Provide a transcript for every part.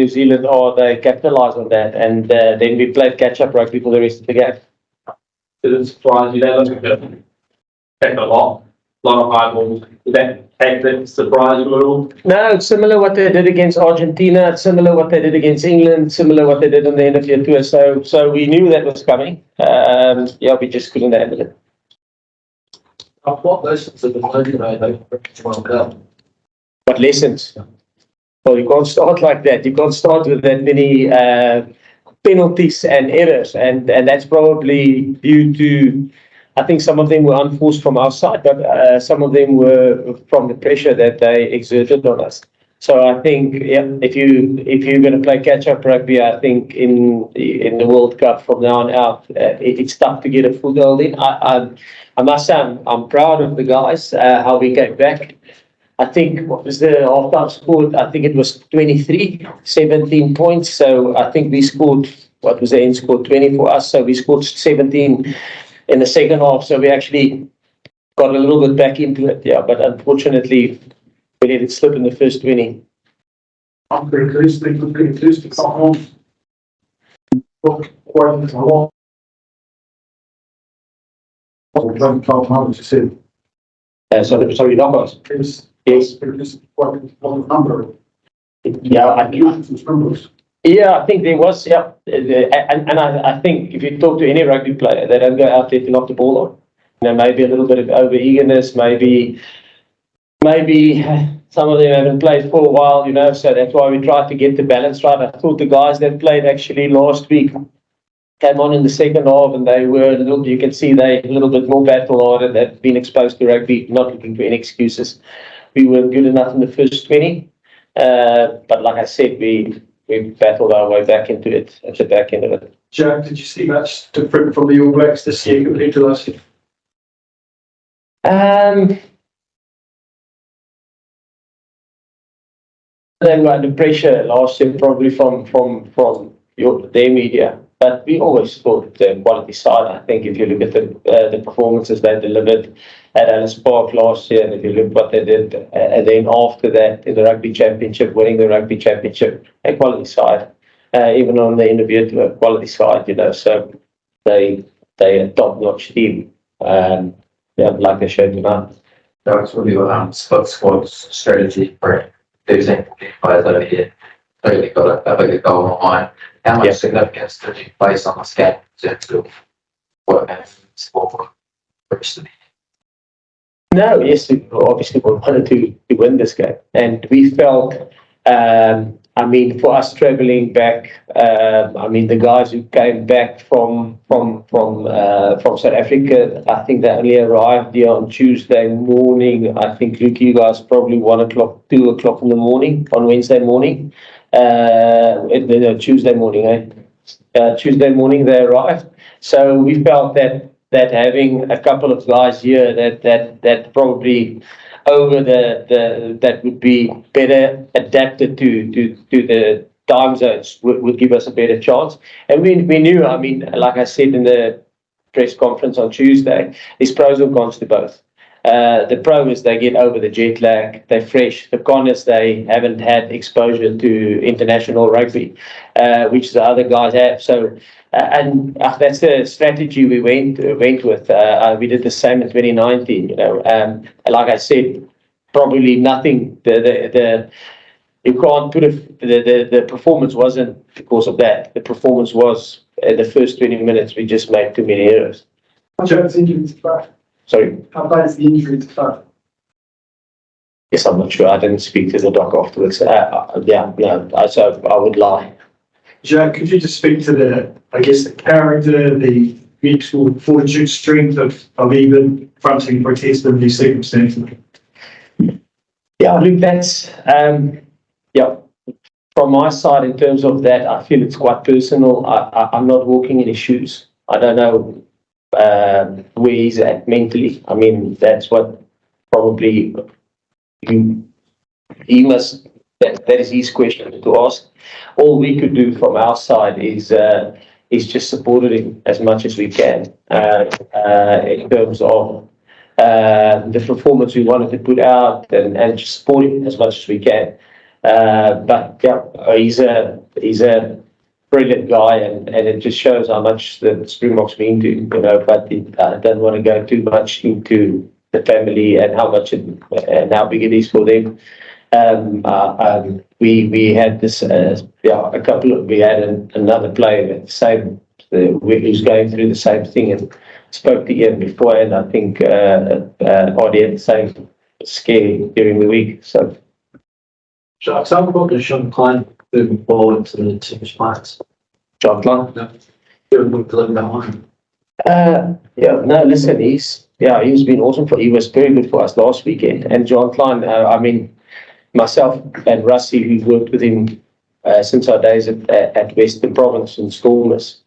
New Zealand or they capitalised on that, and then we played catch-up rugby for the rest of the game. Did it surprise you that take a lot of high balls? Did that surprise you at all? No, it's similar what they did against Argentina. It's similar what they did against England. Similar what they did on the end of year tour. So we knew that was coming. We just couldn't handle it. What lessons have been learned today for World Cup? What lessons? Well, you can't start like that. You can't start with that many penalties and errors, and that's probably due to, I think some of them were unforced from our side, but some of them were from the pressure that they exerted on us. So I think, if you're going to play catch-up rugby, I think in the World Cup from now on out, it's tough to get a foothold in. I must say I'm proud of the guys, how we came back. I think, what was the half-time score? I think it was 23, 17 points. So I think we scored, what was the end score? 20 for us. So we scored 17 in the second half. So we actually got a little bit back into it. Yeah, but unfortunately, we let it slip in the first 20. I'm pretty close to come home. Quite a lot. Sorry, knockouts. Yes. Yeah, I think there was, and I think if you talk to any rugby player, they don't go out there to knock the ball on. Maybe a little bit of over eagerness, maybe some of them haven't played for a while, so that's why we tried to get the balance right. I thought the guys that played actually last week came on in the second half, and they were you can see they a little bit more battle-hardened. They've been exposed to rugby, not looking for any excuses. We weren't good enough in the first 20, but like I said, we battled our way back into it at the back end of it. Jack, did you see much different from the All Blacks this year compared to last year? They were under pressure last year, probably from their media. But we always thought the quality side. I think if you look at the performances they delivered at Ellis Park last year, and if you look what they did, and then after that in the rugby championship, winning the rugby championship, a quality side, even on the interview to a quality side, So they a top-notch team, like they showed tonight. That's really split squad's strategy for losing players over here. Clearly got a bigger goal in mind. How much significance did you place on this game in terms of what happens for the rest of the year? No, yes, obviously we wanted to win this game, and we felt, for us travelling back, the guys who came back from South Africa, I think they only arrived here on Tuesday morning. I think, Luke, you guys probably 1 o'clock, 2 o'clock in the morning on Wednesday morning. Tuesday morning, Tuesday morning they arrived. So we felt that having a couple of guys here that probably over that would be better adapted to the time zones would give us a better chance. And we knew, like I said in the press conference on Tuesday, there's pros and cons to both. The pro is they get over the jet lag, they're fresh. The con is they haven't had exposure to international rugby, which the other guys have. So, that's the strategy we went with. We did the same in 2019. Like I said, probably nothing. You can't put the performance wasn't because of that. The performance was the first 20 minutes. We just made too many errors. Jack's injury to Faf. Sorry. How bad is the injury to Faf? Yes, I'm not sure. I didn't speak to the doc afterwards. So I would lie. Jack, could you just speak to the character, the mutual fortitude, strength of even fronting protest in these circumstances? Yeah, look, that's from my side in terms of that, I feel it's quite personal. I'm not walking in his shoes. I don't know where he's at mentally. That's what probably he must. That is his question to ask. All we could do from our side is just supported him as much as we can in terms of the performance we wanted to put out and just support him as much as we can. But yeah, he's a brilliant guy, and it just shows how much the Springboks mean to him, but I don't want to go too much into the family and how much and how big it is for them. We had this, we had another player at the same, who's going through the same thing, and spoke to Ian before, and I think Audie had the same scare during the week. So, Jacques, how about the Sean Klein moving forward to the team's plans? John Klein? Given them to live behind. No, listen, he's been awesome he was very good for us last weekend. And John Klein, myself and Russie, who've worked with him since our days at Western Province in Stormers,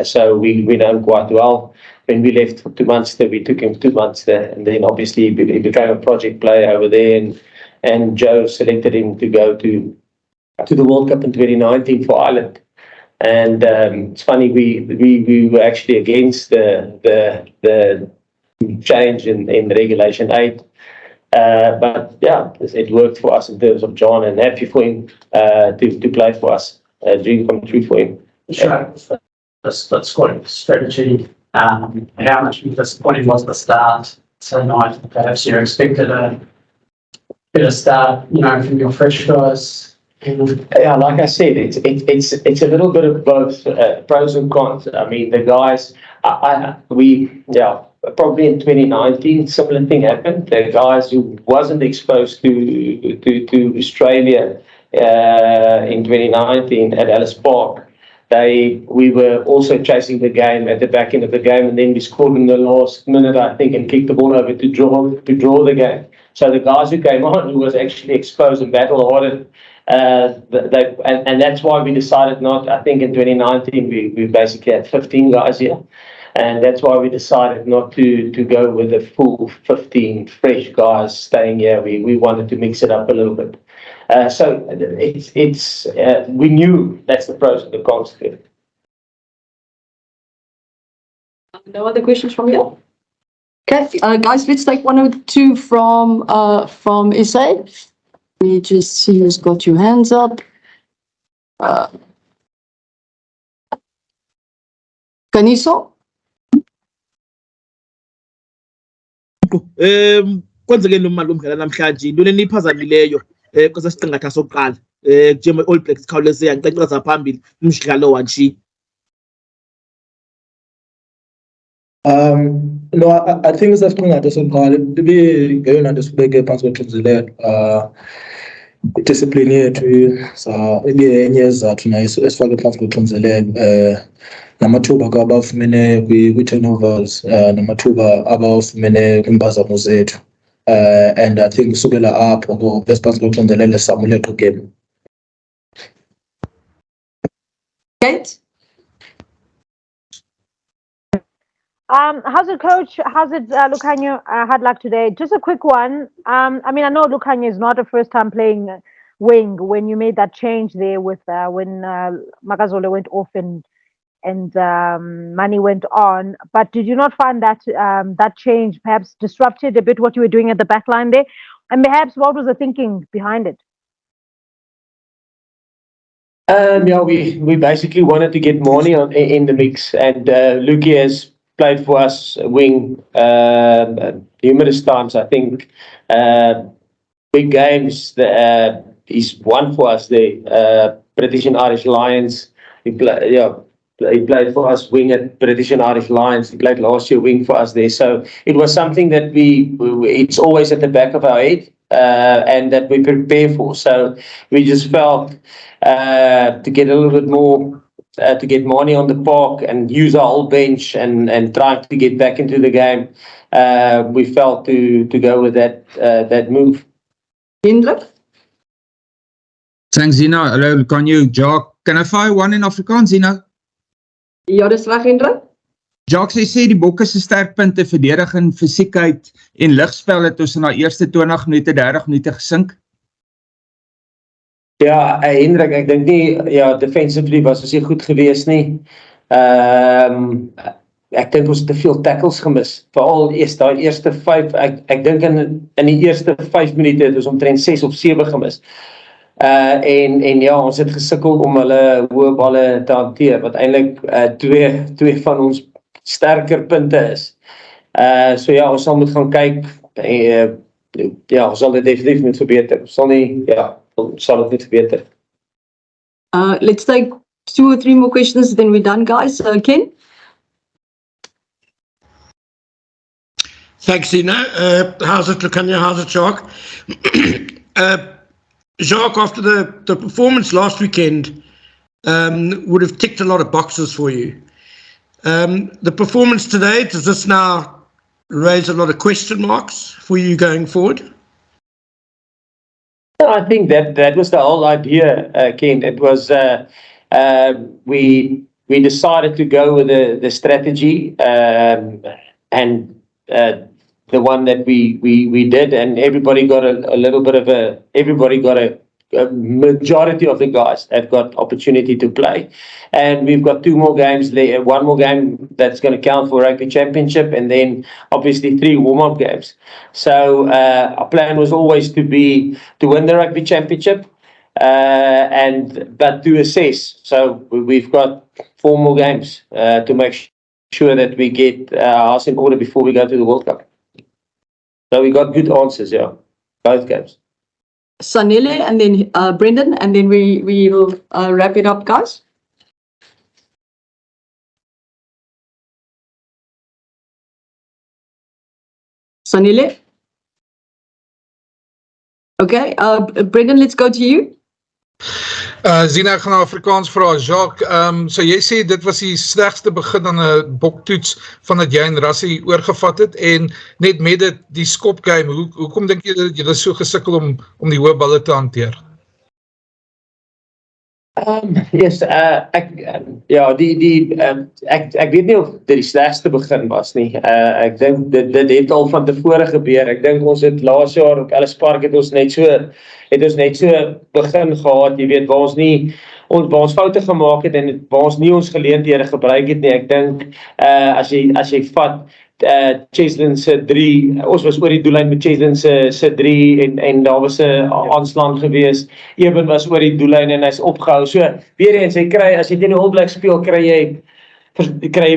so we know him quite well. When we left to Munster, we took him to Munster, and then obviously he became a project player over there, and Joe selected him to go to the World Cup in 2019 for Ireland. And it's funny, we were actually against the change in Regulation 8. But yeah, it worked for us in terms of John, and happy for him to play for us. Dream come true for him. Sure. That's quite a strategy. How much disappointing was the start tonight? Perhaps you expected a better start, from your fresh guys. Yeah, like I said, it's a little bit of both pros and cons. I mean, the guys, probably in 2019, similar thing happened. The guys who wasn't exposed to Australia in 2019 at Ellis Park, we were also chasing the game at the back end of the game, and then we scored in the last minute, I think, and kicked the ball over to draw the game. So the guys who came on, who was actually exposed and battle hardened, and that's why we decided not. I think in 2019 we basically had 15 guys here, and that's why we decided not to go with the full 15 fresh guys staying here. We wanted to mix it up a little bit. So we knew that's the pros and the cons to it. No other questions from you? Okay, guys, let's take one or two from SA. Let me just see who's got your hands up. Kaniso? Kwenzeke lo mali umdlala namhlanje into leniphazamileyo kwesasiqingatha sokuqala njenge All Blacks khawuleze yancacisa phambili umdlalo wanje. No, I think isasiqingatha sokuqala ibingeyona nto sibeke phansi koxinzelelo. Idiscipline yethu ibenye yezizathu nayo esifake phansi koxinzelelo, namathuba abawafumene kwi-turnovers, namathuba abawafumene kwimpazamo zethu, and I think sukela apho esiphansi koxinzelelo samuleqa igame. Kate? How's it, coach? How's it, Lukhanyo? Hard luck today. Just a quick one. I know Lukhanyo is not a first time playing wing. When you made that change there with when Makazole went off and Mani went on, but did you not find that that change perhaps disrupted a bit what you were doing at the back line there? And perhaps what was the thinking behind it? We basically wanted to get Mani in the mix, and Luki has played for us wing numerous times. I think big games. He's won for us the British and Irish Lions. He played for us wing at British and Irish Lions. He played last year wing for us there. So it was something that it's always at the back of our head, and that we prepare for. So we just felt to get a little bit more. To get Mani on the park and use our whole bench and try to get back into the game, we felt to go with that move. Indra? Thanks, Zina. Hello, can you, Jock? Can I fire one in Afrikaans, Zina? Ja, dis reg, Indra. Jock sê die Bokke se sterkpunte verdediging, fisiekheid en ligspel het ons in die eerste 20 minute, 30 minute gesink. Ja, Hendrik, ek dink nie, defensively was ons nie goed gewees nie. Ek dink ons het te veel tackles gemis. Veral daai eerste 5, ek dink in die eerste 5 minute het ons omtrent 6 of 7 gemis. En ja, ons het gesukkel om hulle hoë balle te hanteer, wat eintlik twee van ons sterker punte is. So ja, ons sal moet gaan kyk, ja, ons sal dit definitief moet verbeter. Ons sal dit moet verbeter. Let's take 2 or 3 more questions, then we're done, guys. Ken? Thanks, Dina. How's it, Lukanya? How's it, Jacques? Jacques, after the performance last weekend, would have ticked a lot of boxes for you. The performance today, does this now raise a lot of question marks for you going forward? I think that was the whole idea, Ken. It was we decided to go with the strategy and the one that we did, and everybody got a little bit of a majority of the guys have got opportunity to play, and we've got 2 more games there, 1 more game that's going to count for Rugby Championship, and then obviously 3 warm-up games. So our plan was always to win the Rugby Championship, but to assess. So we've got 4 more games to make sure that we get our house in order before we go to the World Cup. So we got good answers, yeah, both games. Sanele and then Brendan, and then we will wrap it up, guys. Sanele? Okay, Brendan, let's go to you. Zina, ek gaan nou Afrikaans vra. Jacques, so jy sê dit was die slegste begin aan 'n boktoets vandat jy en Rassie oorgevat het, en net met dit die skopgame, hoekom dink jy dat jy so gesukkel om die hoë balle te hanteer? Yes, ek weet nie of dit die slegste begin was nie. Ek dink dit het al van tevore gebeur. Ek dink ons het laas jaar op Ellis Park het ons net so begin gehad, jy weet, waar ons foute gemaak het en waar ons nie ons geleenthede gebruik het nie. Ek dink as jy vat Cheslin se 3, ons was oor die doellyn met Cheslin se 3 en daar was 'n aanslaan gewees. Eben was oor die doellyn en hy's opgehou. So weer eens, as jy teen die All Blacks speel, kry jy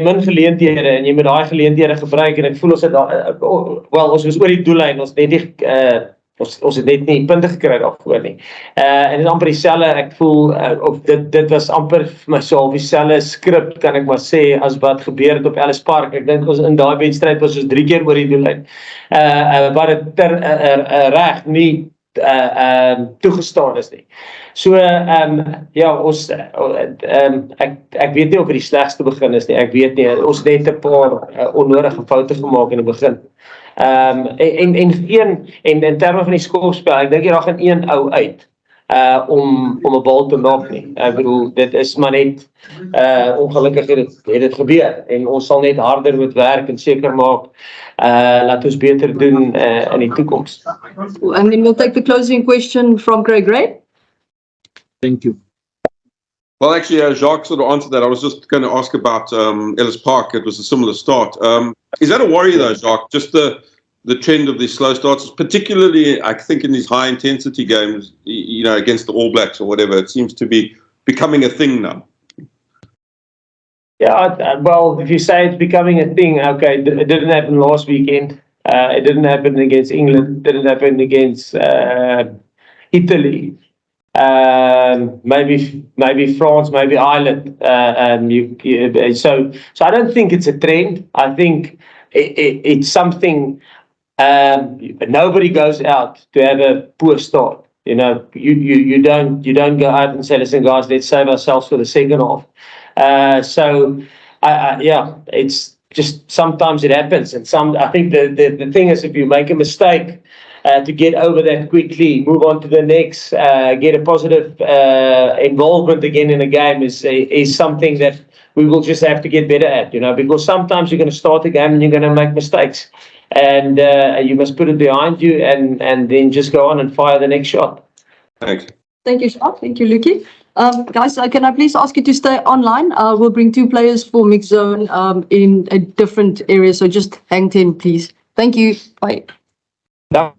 min geleenthede en jy moet daai geleenthede gebruik, en ek voel ons het ons was oor die doellyn, ons het net nie punte gekry daarvoor nie. En dit is amper dieselfde, ek voel of dit was amper vir myself dieselfde skrip, kan ek maar sê, as wat gebeur het op Ellis Park. Ek dink ons in daai wedstryd was ons 3 keer oor die doellyn. Wat dit reg nie toegestaan is nie. So ons ek weet nie of dit die slegste begin is nie. Ek weet nie, ons het net 'n paar onnodige foute gemaak in die begin. En in terme van die skopspel, ek dink jy daar gaan 1 ou uit om 'n bal te maak nie. Ek bedoel, dit is maar net ongelukkig het dit gebeur, en ons sal net harder moet werk en seker maak laat ons beter doen in die toekoms. And then we'll take the closing question from Craig Ray. Thank you. Well, actually, Jacques sort of answered that. I was just going to ask about Ellis Park. It was a similar start. Is that a worry, though, Jacques? Just the trend of these slow starts, particularly, I think, in these high-intensity games, against the All Blacks or whatever. It seems to be becoming a thing now. Yeah, well, if you say it's becoming a thing, okay, it didn't happen last weekend. It didn't happen against England. It didn't happen against Italy. Maybe France, maybe Ireland. So I don't think it's a trend. I think it's something. Nobody goes out to have a poor start. You don't go out and say, listen, guys, let's save ourselves for the second half. It's just sometimes it happens, and I think the thing is, if you make a mistake, to get over that quickly, move on to the next, get a positive involvement again in a game is something that we will just have to get better at, because sometimes you're going to start a game and you're going to make mistakes, and you must put it behind you and then just go on and fire the next shot. Thanks. Thank you, Jacques. Thank you, Lucky. Guys, can I please ask you to stay online? We'll bring 2 players for mixed zone in a different area, so just hang 10, please. Thank you. Bye. Yeah.